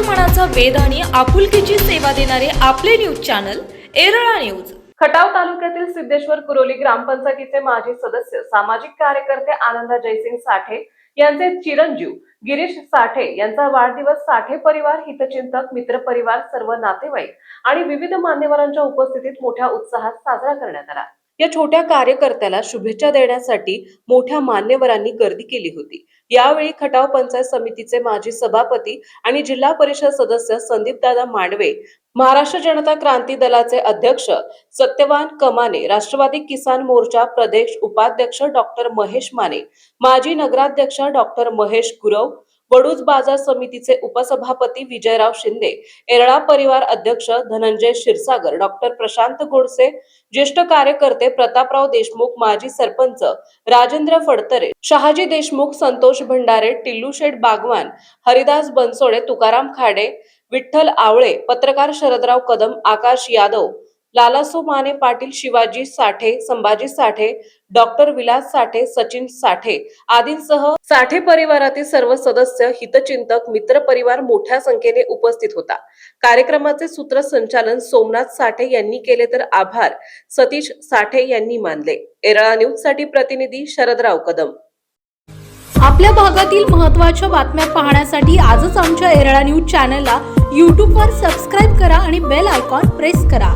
मनाचा वेध आणि आपुलकीची सेवा देणारे आपले news channel Erala news. Khatav तालुक्यातील सिद्धेश्वर कुरोली ग्रामपंचायतीचे माजी सदस्य सामाजिक कार्यकर्ते आनंदा जयसिंग साठे यांचे चिरंजीव गिरीश साठे यांचा वाढदिवस साठे परिवार, हितचिंतक, मित्र परिवार, सर्व नातेवाईक आणि विविध मान्यवरांच्या उपस्थितीत मोठ्या उत्साहात साजरा करण्यात आला। या छोट्या कार्यकर्त्याला शुभेच्छा देण्यासाठी मोठ्या मान्यवरांनी गर्दी केली होती। यावेळी खटाव पंचायत समितीचे माजी सभापती आणि जिल्हा परिषद सदस्य संदीपदादा मांडवे, महाराष्ट्र जनता क्रांती दलाचे अध्यक्ष सत्यवान कमाने, राष्ट्रवादी किसान मोर्चा प्रदेश उपाध्यक्ष डॉक्टर महेश माने, माजी नगराध्यक्ष डॉक्टर महेश गुरव, वडूज बाजार समितीचे उपसभापती विजयराव शिंदे, एरळा परिवार अध्यक्ष धनंजय क्षीरसागर, डॉक्टर प्रशांत गोडसे, ज्येष्ठ कार्यकर्ते प्रतापराव देशमुख, माजी सरपंच राजेंद्र फडतरे, शहाजी देशमुख, संतोष भंडारे, टिल्लू शेठ बागवान, हरिदास बनसोडे, तुकाराम खाडे, विठ्ठल आवळे, पत्रकार शरदराव कदम, आकाश यादव, लालासो माने पाटील, शिवाजी साठे, संभाजी साठे, डॉक्टर विलास साठे, सचिन साठे आदींसह साठे परिवारातील सर्व सदस्य, हितचिंतक, मित्र परिवार मोठ्या संख्येने उपस्थित होता। कार्यक्रमाचे सूत्रसंचालन सोमनाथ साठे यांनी केले तर आभार सतीश साठे यांनी मानले। एरळा न्यूज साठी प्रतिनिधी शरदराव कदम। आपल्या भागातील महत्त्वाच्या बातम्या पाहण्यासाठी आजच आमच्या एरळा न्यूज चॅनलला YouTube वर सबस्क्राइब करा आणि बेल आयकॉन प्रेस करा।